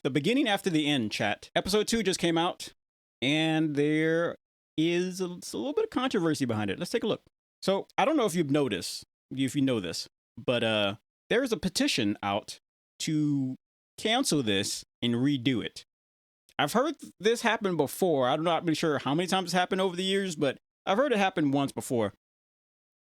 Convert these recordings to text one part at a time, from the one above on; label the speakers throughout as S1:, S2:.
S1: the beginning after the end, chat. Episode 2 just came out, and there is a little bit of controversy behind it. Let's take a look. So I don't know if you've noticed, if you know this, but there is a petition out to cancel this and redo it. I've heard this happen before. I'm not really sure how many times it's happened over the years, but I've heard it happen once before.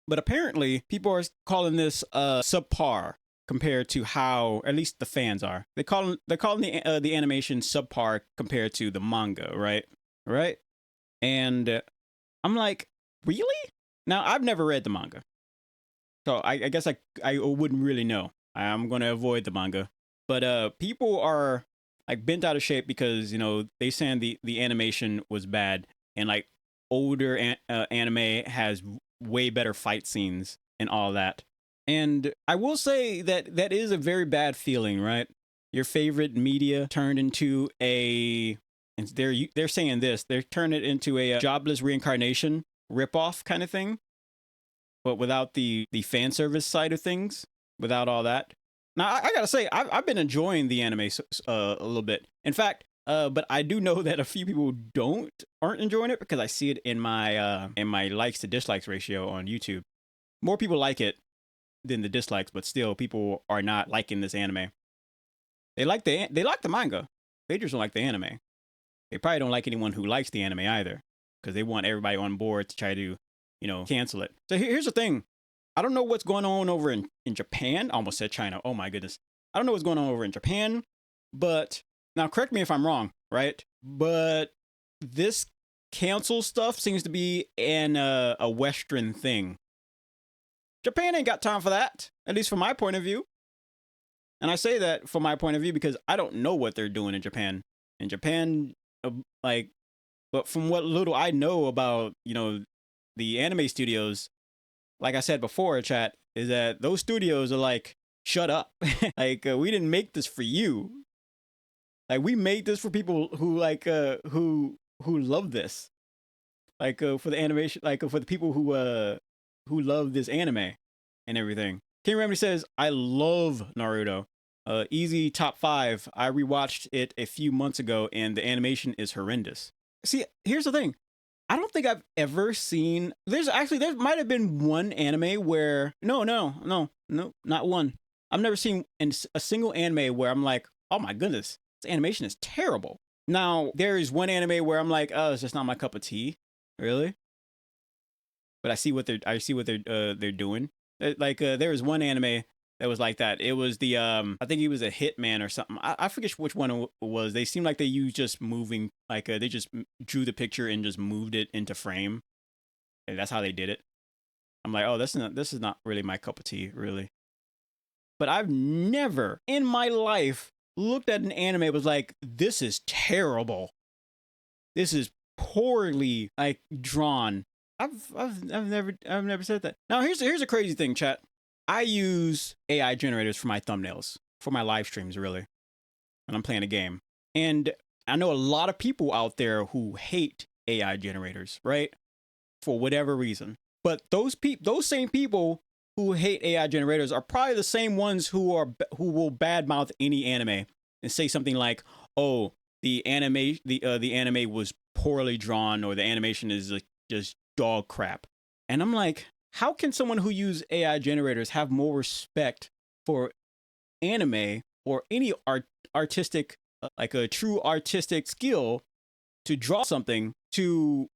S1: But apparently, people are calling this subpar compared to how at least the fans are. They're calling the animation subpar compared to the manga, right? Right? And I'm like, really? Now I've never read the manga, so I guess I wouldn't really know. I'm gonna avoid the manga, but people are like bent out of shape because they saying the animation was bad, and like older anime has way better fight scenes and all that. And I will say that is a very bad feeling, right? Your favorite media turned into a, and they're saying this, they're turning it into a jobless reincarnation ripoff kind of thing, but without the fan service side of things, without all that. Now I gotta say I've been enjoying the anime a little bit. In fact, but I do know that a few people aren't enjoying it because I see it in my likes to dislikes ratio on YouTube. More people like it than the dislikes, but still people are not liking this anime. They like the manga. They just don't like the anime. They probably don't like anyone who likes the anime either, because they want everybody on board to try to, cancel it. So here's the thing. I don't know what's going on over in Japan. I almost said China. Oh my goodness. I don't know what's going on over in Japan, but now correct me if I'm wrong, right? But this cancel stuff seems to be a Western thing. Japan ain't got time for that, at least from my point of view. And I say that from my point of view because I don't know what they're doing in Japan. In Japan, but from what little I know about, the anime studios, like I said before, chat, is that those studios are like, shut up. Like, we didn't make this for you. Like, we made this for people who who love this. Like, for the animation, like for the people who love this anime and everything. King Remedy says, I love Naruto. Easy top 5. I rewatched it a few months ago and the animation is horrendous. See, here's the thing. I don't think I've ever seen, there might have been one anime where, no, not one. I've never seen a single anime where I'm like, oh my goodness, this animation is terrible. Now, there is one anime where I'm like, oh, it's just not my cup of tea. Really? But I see what they're doing. There was one anime that was like that. It was the I think he was a hitman or something. I forget which one it was. They seemed like they used just moving, like they just drew the picture and just moved it into frame. And that's how they did it. I'm like, oh, this is not really my cup of tea, really. But I've never in my life looked at an anime and was like, this is terrible. This is poorly drawn. I've never said that. Now here's a crazy thing, chat. I use AI generators for my thumbnails, for my live streams, really, when I'm playing a game. And I know a lot of people out there who hate AI generators, right? For whatever reason. But those same people who hate AI generators are probably the same ones who will badmouth any anime and say something like, "Oh, the anime was poorly drawn, or the animation is just dog crap." And I'm like, how can someone who use AI generators have more respect for anime or any artistic, like a true artistic skill to draw something to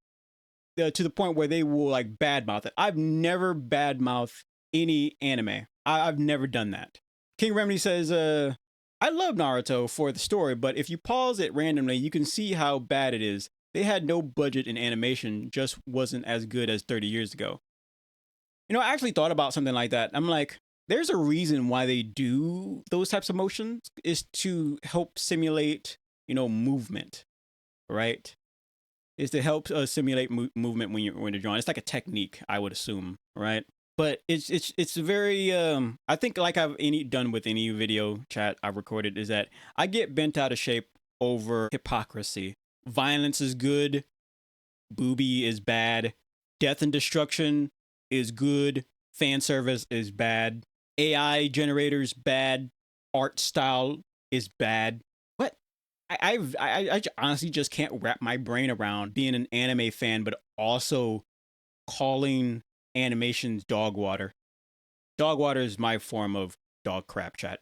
S1: the point where they will like badmouth it? I've never badmouthed any anime. I've never done that. King Remedy says, I love Naruto for the story, but if you pause it randomly, you can see how bad it is. They had no budget in animation, just wasn't as good as 30 years ago. I actually thought about something like that. I'm like, there's a reason why they do those types of motions, is to help simulate, movement, right? Is to help simulate movement when you're drawing. It's like a technique, I would assume, right? But it's very I think, like I've done with any video chat I've recorded, is that I get bent out of shape over hypocrisy. Violence is good, booby is bad, death and destruction is good, fan service is bad, AI generators bad, art style is bad. But I honestly just can't wrap my brain around being an anime fan, but also calling animations dog water. Dog water is my form of dog crap, chat.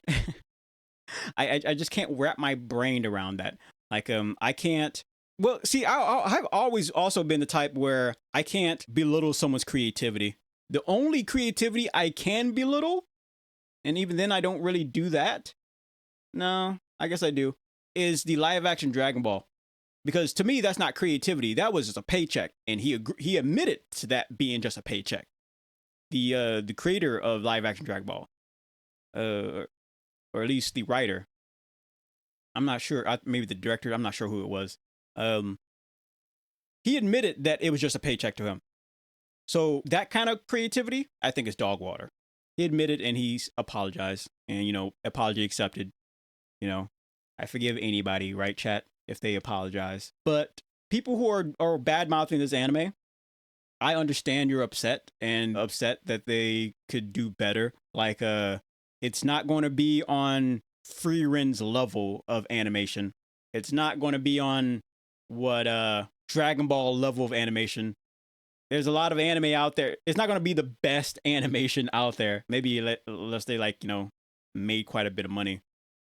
S1: I just can't wrap my brain around that. Like I can't. Well, see, I've always also been the type where I can't belittle someone's creativity. The only creativity I can belittle, and even then I don't really do that. No, I guess I do. Is the live action Dragon Ball, because to me that's not creativity. That was just a paycheck, and he admitted to that being just a paycheck. The creator of live action Dragon Ball, or at least the writer. I'm not sure. Maybe the director. I'm not sure who it was. Um, he admitted that it was just a paycheck to him. So that kind of creativity, I think, is dog water. He admitted and he's apologized, and apology accepted. I forgive anybody, right, chat, if they apologize. But people who are bad mouthing this anime, I understand you're upset that they could do better. Like, it's not going to be on Frierin's level of animation. It's not going to be on what Dragon Ball level of animation. There's a lot of anime out there. It's not going to be the best animation out there. Maybe unless they made quite a bit of money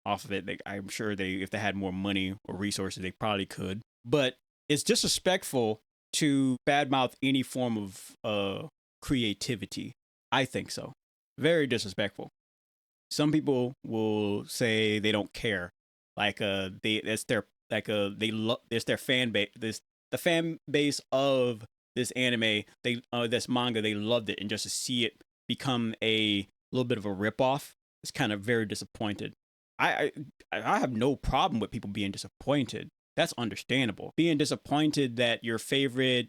S1: off of it. I'm sure if they had more money or resources, they probably could. But it's disrespectful to badmouth any form of creativity. I think so. Very disrespectful. Some people will say they don't care, it's their fan base. The fan base of this anime, this manga, they loved it, and just to see it become a little bit of a ripoff, it's kind of very disappointed. I have no problem with people being disappointed. That's understandable. Being disappointed that your favorite,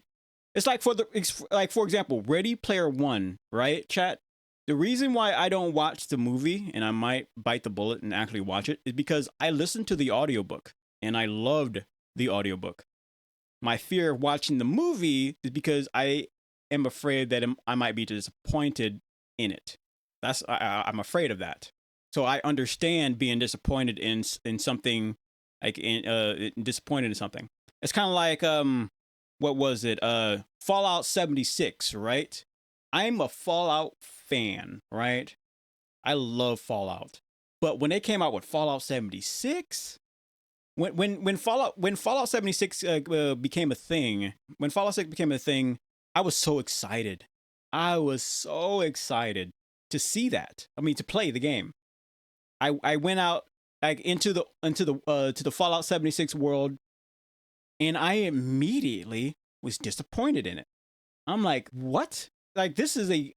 S1: it's like for example, Ready Player One, right, chat? The reason why I don't watch the movie, and I might bite the bullet and actually watch it, is because I listened to the audiobook and I loved the audiobook. My fear of watching the movie is because I am afraid that I might be disappointed in it. I'm afraid of that. So I understand being disappointed in something, disappointed in something. It's kind of like what was it? Fallout 76, right? I'm a Fallout fan, right? I love Fallout. But when they came out with Fallout 76, when Fallout 76 became a thing, I was so excited. I was so excited to see that. I mean, to play the game. I went out into the Fallout 76 world, and I immediately was disappointed in it. I'm like, what? Like, this is a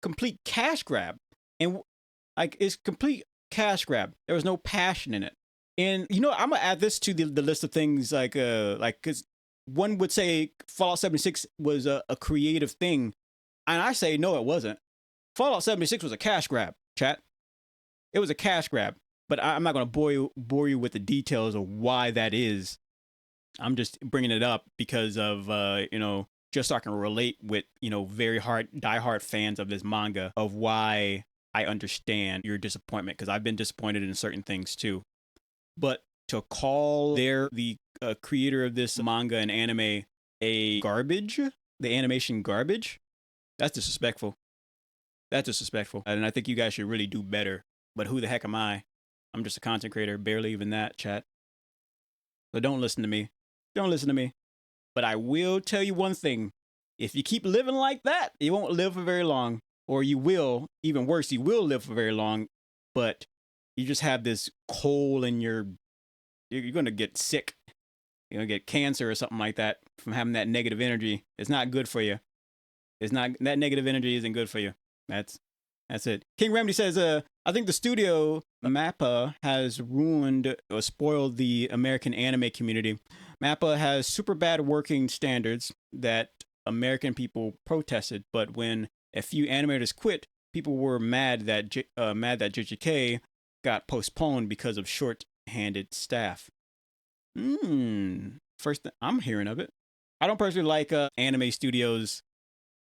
S1: complete cash grab, and it's complete cash grab. There was no passion in it. And I'm gonna add this to the list of things, because one would say Fallout 76 was a creative thing, and I say no, it wasn't. Fallout 76 was a cash grab, chat. It was a cash grab, but I'm not gonna bore you with the details of why that is. I'm just bringing it up because of just so I can relate with very diehard fans of this manga, of why I understand your disappointment, because I've been disappointed in certain things too. But to call the creator of this manga and anime the animation garbage, that's disrespectful. That's disrespectful, and I think you guys should really do better. But who the heck am I? I'm just a content creator, barely even that, chat. So don't listen to me. Don't listen to me. But I will tell you one thing. If you keep living like that, you won't live for very long. Or you will, even worse, you will live for very long, but you just have this coal in you're going to get sick. You're going to get cancer or something like that from having that negative energy. It's not good for you. That negative energy isn't good for you. That's it. King Remedy says, I think the studio Mappa has ruined or spoiled the American anime community. Mappa has super bad working standards that American people protested, but when a few animators quit, people were mad that JJK got postponed because of short-handed staff. First I'm hearing of it. I don't personally like anime studios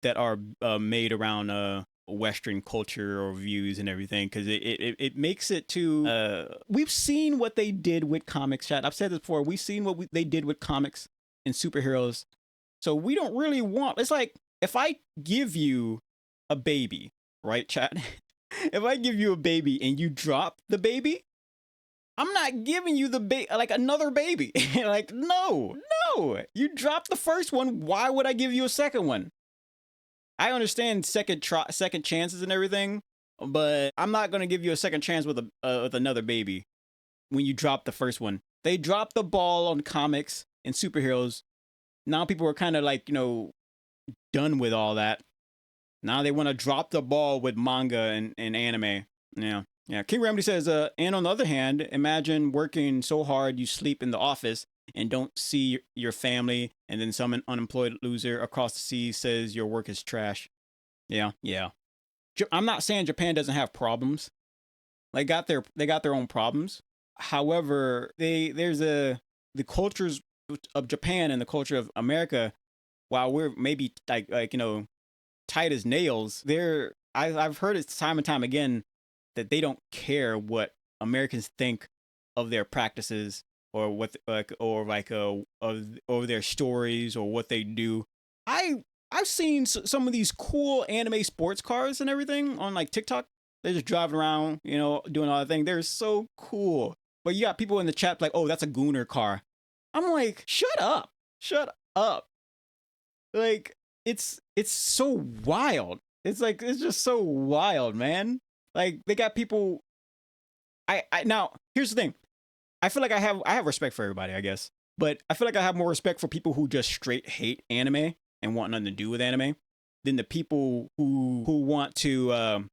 S1: that are made around Western culture or views and everything, because it makes it to we've seen what they did with comics, chat. I've said this before. We've seen what they did with comics and superheroes, so we don't really want. It's like if I give you a baby, right, chat? If I give you a baby and you drop the baby, I'm not giving you the like another baby. Like, no. You dropped the first one. Why would I give you a second one? I understand second chances and everything, but I'm not gonna give you a second chance with another baby when you drop the first one. They dropped the ball on comics and superheroes. Now people are kind of like, done with all that. Now they want to drop the ball with manga and anime. Yeah. King Remedy says, and on the other hand, imagine working so hard you sleep in the office and don't see your family, and then some unemployed loser across the sea says your work is trash. Yeah. I'm not saying Japan doesn't have problems. They got their own problems. However, the cultures of Japan and the culture of America, while we're maybe like tight as nails, I've heard it time and time again that they don't care what Americans think of their practices or what of their stories or what they do. I've seen some of these cool anime sports cars and everything on like TikTok. They're just driving around, doing all the thing. They're so cool. But you got people in the chat like, "Oh, that's a Gooner car." I'm like, shut up. Like, it's so wild. It's just so wild, man. Like, they got people. I now here's the thing. I feel like I have respect for everybody, I guess, but I feel like I have more respect for people who just straight hate anime and want nothing to do with anime than the people who want to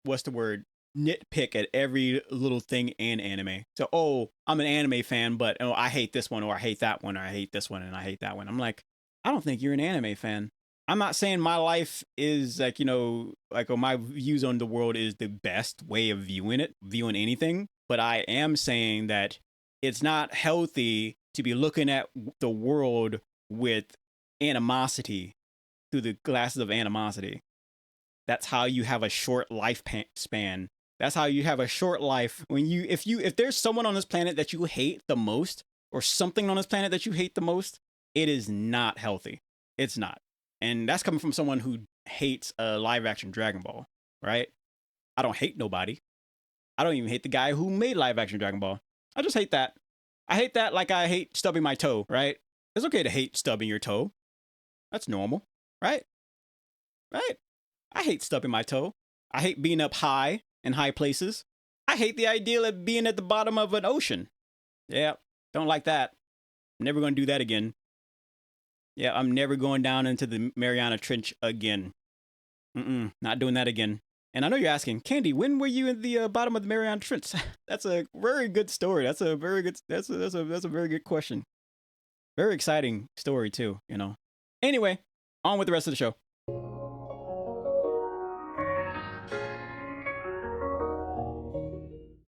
S1: what's the word, nitpick at every little thing in anime. So, oh, I'm an anime fan, but I hate this one, or I hate that one, or I hate this one, and I hate that one. I'm like, I don't think you're an anime fan. I'm not saying my life is like, or my views on the world is the best way of viewing anything. But I am saying that it's not healthy to be looking at the world with animosity, through the glasses of animosity. That's how you have a short life span. That's how you have a short life. If there's someone on this planet that you hate the most, or something on this planet that you hate the most, it is not healthy. It's not. And that's coming from someone who hates a live action Dragon Ball, right? I don't hate nobody. I don't even hate the guy who made live action Dragon Ball. I just hate that. I hate that like I hate stubbing my toe, right? It's okay to hate stubbing your toe. That's normal, right? Right? I hate stubbing my toe. I hate being up high in high places. I hate the idea of being at the bottom of an ocean. Yeah, don't like that. I'm never going to do that again. Yeah, I'm never going down into the Mariana Trench again. Not doing that again. And I know you're asking, Candy, when were you in the bottom of the Mariana Trench? That's a very good story. That's a very good question. Very exciting story too, Anyway, on with the rest of the show.